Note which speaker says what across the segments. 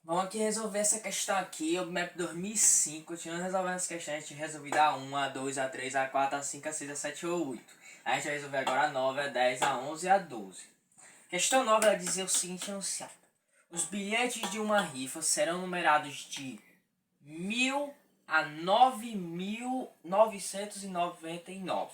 Speaker 1: Vamos aqui resolver essa questão aqui, o MEP 2005, continuando resolvendo essa questão, a gente resolveu a 1, a 2, a 3, a 4, a 5, a 6, a 7 ou 8. A gente vai resolver agora a 9, a 10, a 11 e a 12. Questão 9 ela dizia o seguinte enunciado. Os bilhetes de uma rifa serão numerados de 1000 a 9999.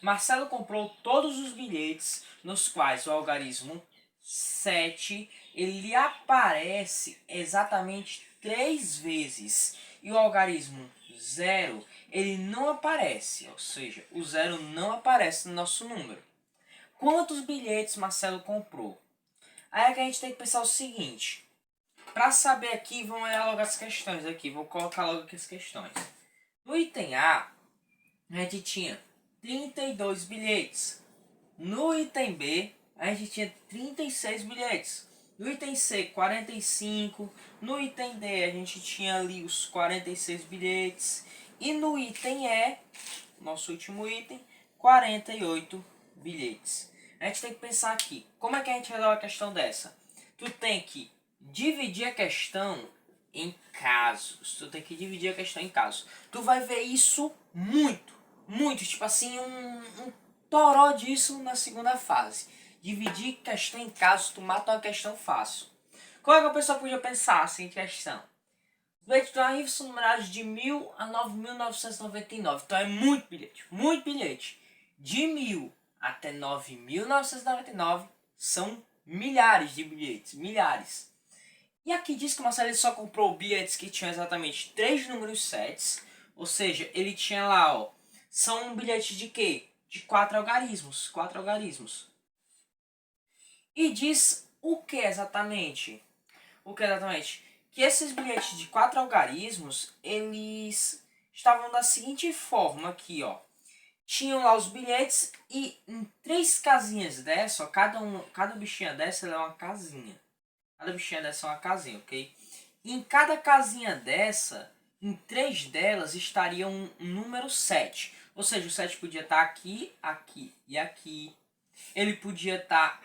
Speaker 1: Marcelo comprou todos os bilhetes nos quais o algarismo 7 ele aparece exatamente 3 vezes e o algarismo 0 ele não aparece, ou seja, o 0 não aparece no nosso número. Quantos bilhetes Marcelo comprou? Aí é que a gente tem que pensar o seguinte. Para saber aqui, vamos olhar logo as questões aqui. Vou colocar logo aqui as questões. No item A gente tinha 32 bilhetes. No item B, a gente tinha 36 bilhetes. No item C, 45. No item D, a gente tinha ali os 46 bilhetes. E no item E, nosso último item, 48 bilhetes. A gente tem que pensar aqui. Como é que a gente resolve a questão dessa? Tu tem que dividir a questão em casos. Tu tem que dividir a questão em casos. Tu vai ver isso muito. Tipo assim, um toró disso na segunda fase. Dividir questão em casos, tu mata uma questão fácil. Como é que a pessoa podia pensar assim, questão? Os bilhetes do Arrivo são numerados de 1000 a 9999. Então é muito bilhete, muito bilhete. De 1000 até 9999 são milhares de bilhetes, milhares. E aqui diz que o Marcelo só comprou bilhetes que tinham exatamente 3 números 7. Ou seja, ele tinha lá, ó. São bilhetes de quê? De 4 algarismos. 4 algarismos. E diz o que exatamente? O que exatamente? Que esses bilhetes de 4 algarismos, eles estavam da seguinte forma aqui, ó. Tinham lá os bilhetes e em 3 casinhas dessa, ó, cada bichinha dessa é uma casinha. Cada bichinha dessa é uma casinha, ok? E em cada casinha dessa, em 3 delas estaria um número 7. Ou seja, o 7 podia estar aqui, aqui e aqui. Ele podia estar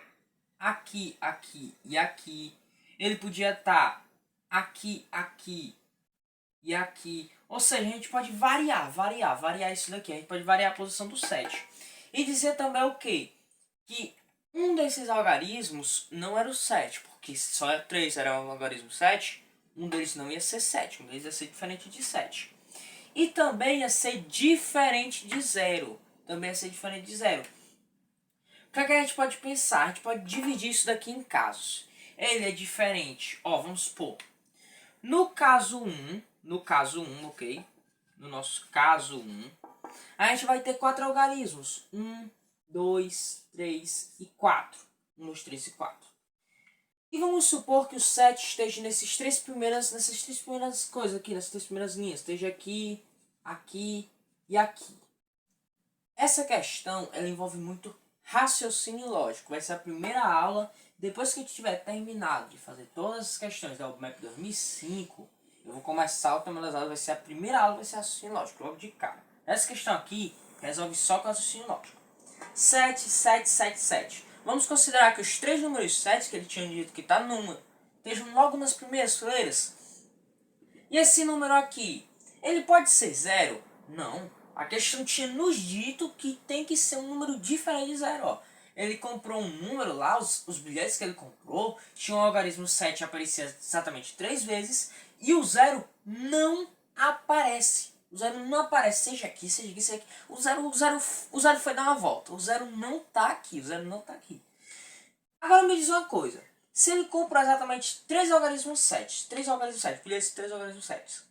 Speaker 1: aqui, aqui e aqui. Ele podia estar aqui, aqui e aqui. Ou seja, a gente pode variar isso daqui. A gente pode variar a posição do 7. E dizer também o quê? Que um desses algarismos não era o 7, porque só 3 era o algarismo 7, um deles não ia ser 7, um deles ia ser diferente de 7. E também ia ser diferente de 0. Também ia ser diferente de 0. O que, é que a gente pode pensar? A gente pode dividir isso daqui em casos. Ele é diferente. Ó, vamos supor. No caso 1, ok? No nosso caso 1, a gente vai ter 4 algarismos. 1, 2, 3 e 4. 1, 2, 3 e 4. E vamos supor que o 7 esteja nessas três primeiras coisas aqui, nessas 3 primeiras linhas. Esteja aqui, aqui e aqui. Essa questão, ela envolve muito raciocínio lógico. Vai ser a primeira aula. Depois que a gente tiver terminado de fazer todas as questões da UBMEP 2005, eu vou começar a tomar as aulas. Vai ser a primeira aula, vai ser raciocínio lógico, logo de cara. Essa questão aqui resolve só com raciocínio lógico. 7, 7, 7, 7. Vamos considerar que os 3 números 7 que ele tinha dito que está no número estejam logo nas primeiras fileiras. E esse número aqui, ele pode ser 0? Não. A questão tinha nos dito que tem que ser um número diferente de 0. Ó. Ele comprou um número lá, os bilhetes que ele comprou, tinha um algarismo 7 aparecia exatamente 3 vezes, e o 0 não aparece. O 0 não aparece, seja aqui, seja aqui, seja aqui. O 0 foi dar uma volta. O 0 não está aqui, o 0 não está aqui. Agora me diz uma coisa. Se ele comprou exatamente 3 algarismos 7, 3 algarismos 7, podia ser 3 algarismos 7.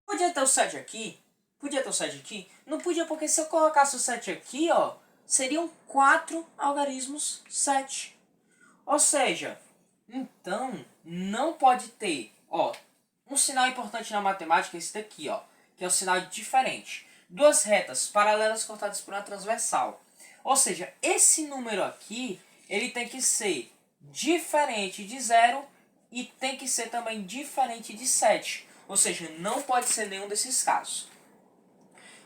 Speaker 1: Podia ter o 7 aqui? Podia ter o 7 aqui? Não podia, porque se eu colocasse o 7 aqui, ó, seriam 4 algarismos 7. Ou seja, então, não pode ter, ó, um sinal importante na matemática é esse daqui, ó, que é um sinal diferente. Duas retas paralelas cortadas por uma transversal. Ou seja, esse número aqui, ele tem que ser diferente de 0 e tem que ser também diferente de 7. Ou seja, não pode ser nenhum desses casos.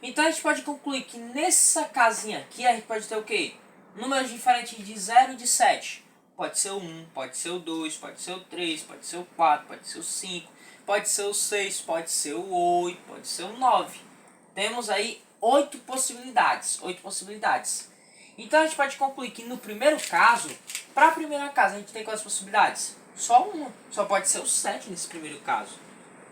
Speaker 1: Então a gente pode concluir que nessa casinha aqui a gente pode ter o quê? Números diferentes de 0 e de 7. pode ser o 1, pode ser o 2, pode ser o 3, pode ser o 4, pode ser o 5, pode ser o 6, pode ser o 8, pode ser o 9. Temos aí 8 possibilidades. 8 possibilidades. Então a gente pode concluir que no primeiro caso, para a primeira casa, a gente tem quantas possibilidades? Só uma. Só pode ser o 7 nesse primeiro caso.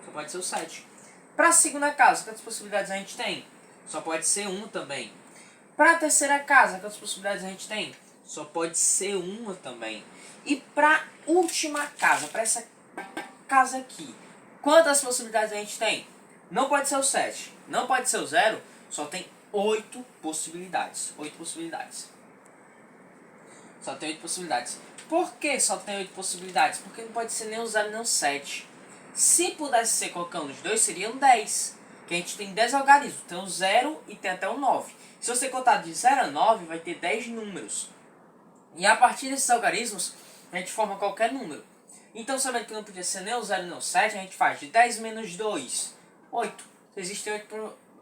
Speaker 1: Só pode ser o 7. Para a segunda casa, quantas possibilidades a gente tem? Só pode ser uma também. Para a terceira casa, quantas possibilidades a gente tem? Só pode ser uma também. E para a última casa, para essa casa aqui, quantas possibilidades a gente tem? Não pode ser o 7, não pode ser o 0, só tem 8 possibilidades. 8 possibilidades. Só tem 8 possibilidades. Por que só tem 8 possibilidades? Porque não pode ser nem o 0 nem o 7. Se pudesse ser qualquer um dos dois, seriam 10. Que a gente tem 10 algarismos. Tem o 0 e tem até o 9. Se você contar de 0 a 9, vai ter 10 números. E a partir desses algarismos, a gente forma qualquer número. Então, sabendo que não podia ser nem o 0 nem o 7, a gente faz de 10 menos 2, 8. Existem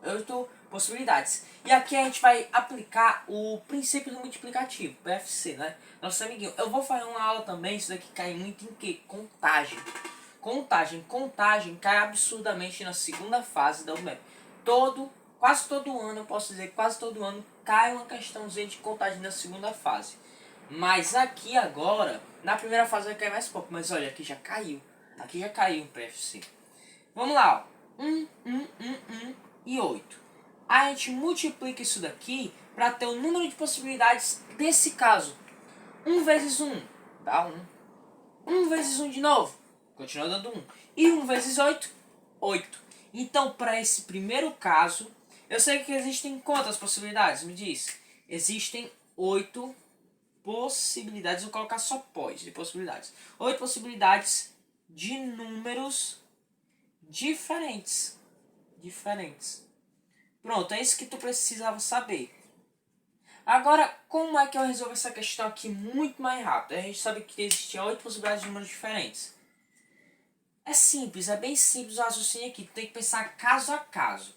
Speaker 1: 8 possibilidades. E aqui a gente vai aplicar o princípio do multiplicativo, PFC, né? Nosso amiguinho. Eu vou fazer uma aula também, isso daqui cai muito em quê? Contagem. Contagem cai absurdamente na segunda fase da UMEP. Quase todo ano, eu posso dizer que quase todo ano cai uma questãozinha de contagem na segunda fase. Mas aqui agora, na primeira fase vai cair mais pouco. Mas olha, aqui já caiu. Aqui já caiu um PFC. Vamos lá, ó. 1 e 8. A gente multiplica isso daqui para ter o número de possibilidades desse caso. 1 vezes 1 dá 1. 1 vezes 1 de novo, continua dando 1. E 1 vezes 8, 8. Então, para esse primeiro caso, eu sei que existem quantas possibilidades? Me diz. Existem 8 possibilidades. Vou colocar só pós de possibilidades. 8 possibilidades de números diferentes. Pronto, é isso que tu precisava saber. Agora, como é que eu resolvo essa questão aqui muito mais rápido? A gente sabe que existiam 8 possibilidades de números diferentes. É simples, é bem simples o raciocínio aqui. Tu tem que pensar caso a caso.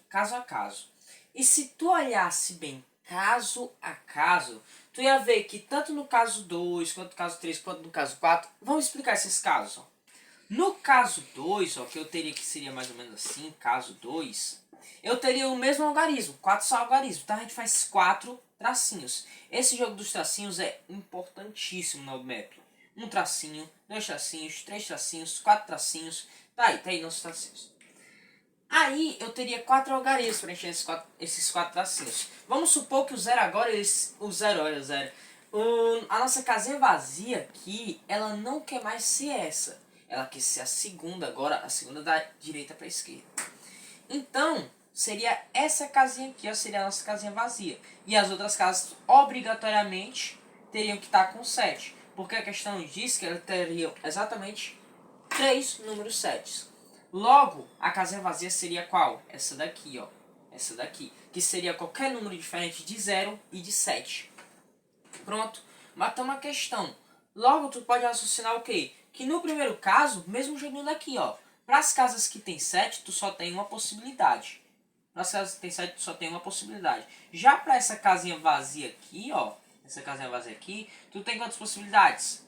Speaker 1: E se tu olhasse bem caso a caso, tu ia ver que tanto no caso 2, quanto no caso 3, quanto no caso 4, vamos explicar esses casos. Ó. No caso 2, ó, que eu teria que seria mais ou menos assim, caso 2, eu teria o mesmo algarismo, 4 só algarismo. Então a gente faz 4 tracinhos. Esse jogo dos tracinhos é importantíssimo no map. 1 tracinho, 2 tracinhos, 3 tracinhos, 4 tracinhos. Tá aí nossos tracinhos. Aí eu teria 4 algarismos para encher esses 4 tracinhos. Vamos supor que o 0 agora, a nossa casinha vazia aqui, ela não quer mais ser essa. Ela quer ser a segunda agora, a segunda da direita para a esquerda. Então, seria essa casinha aqui, ó, seria a nossa casinha vazia. E as outras casas, obrigatoriamente, teriam que estar com 7. Porque a questão diz que elas teriam exatamente 3 números 7. Logo, a casinha vazia seria qual? Essa daqui, ó. Essa daqui. Que seria qualquer número diferente de 0 e de 7. Pronto. Matamos a questão. Logo, tu pode raciocinar o quê? Que no primeiro caso, mesmo jogando daqui, ó. Para as casas que tem 7, tu só tem uma possibilidade. Para as casas que tem 7, tu só tem uma possibilidade. Já para essa casinha vazia aqui, ó. Essa casinha vazia aqui, tu tem quantas possibilidades?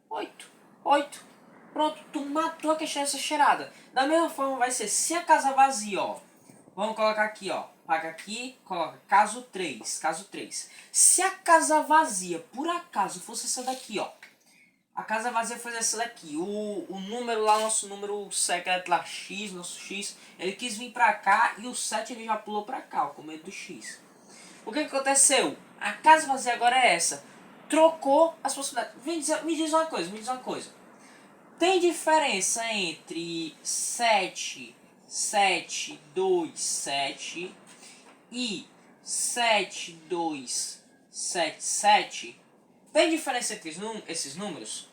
Speaker 1: 8. 8. Pronto, tu matou a questão dessa cheirada. Da mesma forma vai ser, se a casa vazia, ó. Vamos colocar aqui, ó. Paga aqui, coloca caso 3. Caso 3. Se a casa vazia, por acaso, fosse essa daqui, ó. A casa vazia fosse essa daqui. O número lá, nosso número secreto lá, X, nosso X, ele quis vir pra cá e o 7 ele já pulou pra cá, ó, com medo do X. O que aconteceu? A casa vazia agora é essa. Trocou as possibilidades. Me diz uma coisa. Tem diferença entre 7, 7, 2, 7 e 7, 2, 7, 7? Tem diferença entre esses números?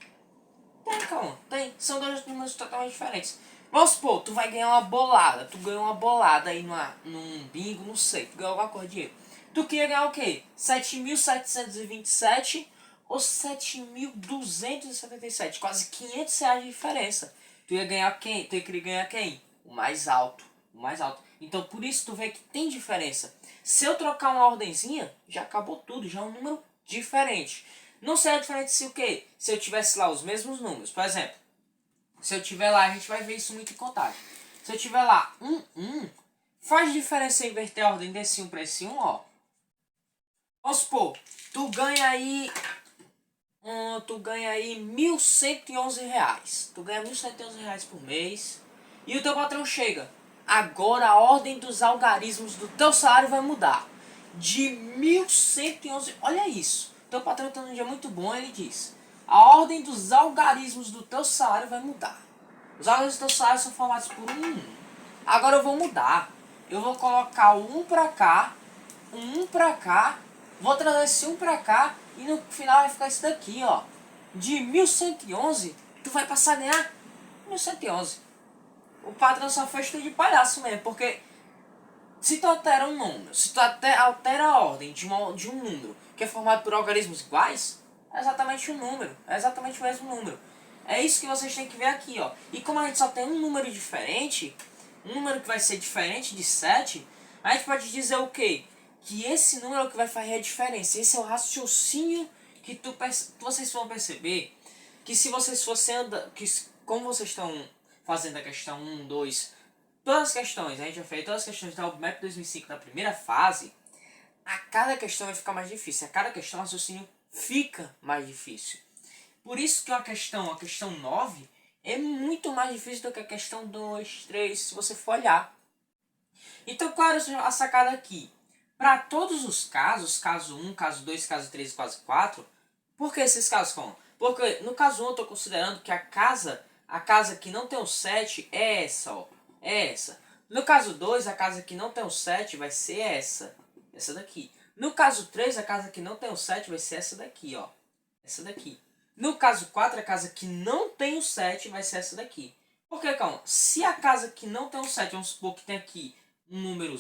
Speaker 1: Tem, calma. Tem. São dois números totalmente diferentes. Vamos supor, tu vai ganhar uma bolada. Tu ganhou uma bolada aí num bingo, não sei. Tu ganhou alguma coisa de dinheiro. Tu queria ganhar o quê? 7.727 ou 7.277? Quase 500 reais de diferença. Tu ia ganhar quem? Tu ia querer ganhar quem? O mais alto. O mais alto. Então por isso tu vê que tem diferença. Se eu trocar uma ordenzinha, já acabou tudo. Já é um número diferente. Não seria diferente se o quê? Se eu tivesse lá os mesmos números. Por exemplo, se eu tiver lá, a gente vai ver isso muito em contagem. Se eu tiver lá 1, faz diferença eu inverter a ordem desse 1 para esse 1, ó. Vamos supor, tu ganha aí R$ 1.111. Tu ganha R$ 1.111 por mês. E o teu patrão chega. Agora a ordem dos algarismos do teu salário vai mudar. De 1.111. Olha isso. Teu patrão está num dia muito bom, ele diz. A ordem dos algarismos do teu salário vai mudar. Os algarismos do teu salário são formados por 1. Agora eu vou mudar. Eu vou colocar o 1 pra cá, o 1 pra cá. Vou trazer esse 1 pra cá e no final vai ficar isso daqui, ó. De 1.111, tu vai passar a ganhar 1.111. O patrão só fez tudo de palhaço mesmo, porque se tu altera um número, se tu altera a ordem de um número que é formado por algarismos iguais, é exatamente um número, é exatamente o mesmo número. É isso que vocês têm que ver aqui, ó. E como a gente só tem um número diferente, um número que vai ser diferente de 7, a gente pode dizer o quê? Que esse número é o que vai fazer a diferença. Esse é o raciocínio que vocês vão perceber que se vocês fossem como vocês estão fazendo a questão 1, 2, todas as questões, a gente já fez todas as questões da UBMEP 2005 na primeira fase, a cada questão vai ficar mais difícil. A cada questão o raciocínio fica mais difícil. Por isso que a questão 9, é muito mais difícil do que a questão 2, 3, se você for olhar. Então, qual era a sacada aqui? Para todos os casos, caso 1, caso 2, caso 3 e caso 4, por que esses casos como? Porque no caso 1 eu estou considerando que a casa que não tem o 7 é essa, ó. É essa. No caso 2, a casa que não tem o 7 vai ser essa. Essa daqui. No caso 3, a casa que não tem o 7 vai ser essa daqui, ó. Essa daqui. No caso 4, a casa que não tem o 7 vai ser essa daqui. Porque, calma, se a casa que não tem o 7, vamos supor que tem aqui um número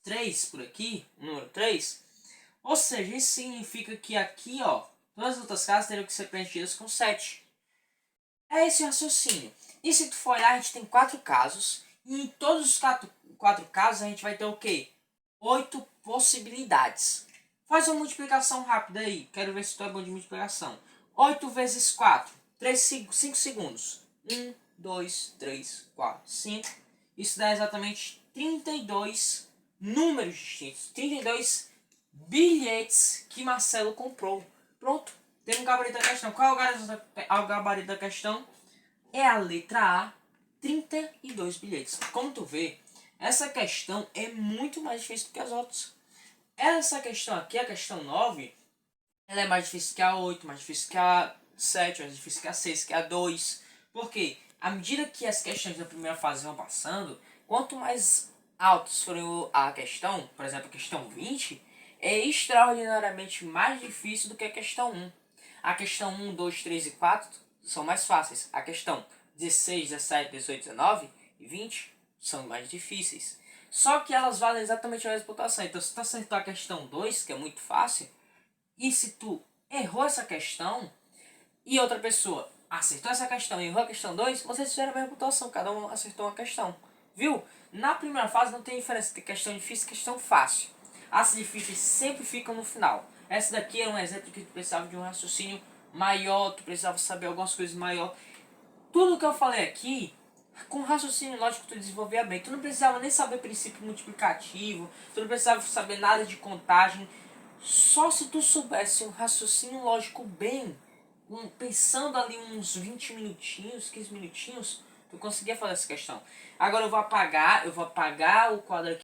Speaker 1: 3 por aqui, um número 3, ou seja, isso significa que aqui, ó, todas as outras casas teriam que ser preenchidas com 7. É esse o raciocínio. E se tu for olhar, a gente tem 4 casos, e em todos os 4 casos a gente vai ter o quê? 8 possibilidades. Faz uma multiplicação rápida aí, quero ver se tu é bom de multiplicação. 8 vezes 4, 5 segundos. 1, 2, 3, 4, 5. Isso dá exatamente 32 números distintos. 32 bilhetes que Marcelo comprou. Pronto. Temos o gabarito da questão. Qual é o gabarito da questão? É a letra A, 32 bilhetes. Como tu vê, essa questão é muito mais difícil do que as outras. Essa questão aqui, a questão 9, ela é mais difícil que a 8, mais difícil que a 7, mais difícil que a 6, que a 2. Por quê? À medida que as questões da primeira fase vão passando, quanto mais altos forem a questão, por exemplo, a questão 20, é extraordinariamente mais difícil do que a questão 1. A questão 1, 2, 3 e 4 são mais fáceis. A questão 16, 17, 18, 19 e 20 são mais difíceis. Só que elas valem exatamente a mesma pontuação. Então, se tu acertou a questão 2, que é muito fácil, e se tu errou essa questão e outra pessoa acertou essa questão e errou a questão 2, vocês fizeram a mesma pontuação, cada um acertou uma questão. Viu? Na primeira fase não tem diferença entre questão difícil e questão fácil. As difíceis sempre ficam no final. Essa daqui era um exemplo que tu precisava de um raciocínio maior, tu precisava saber algumas coisas maior. Tudo que eu falei aqui, com raciocínio lógico tu desenvolvia bem. Tu não precisava nem saber princípio multiplicativo, tu não precisava saber nada de contagem. Só se tu soubesse um raciocínio lógico bem, pensando ali uns 20 minutinhos, 15 minutinhos, tu conseguia fazer essa questão. Agora eu vou apagar o quadro aqui.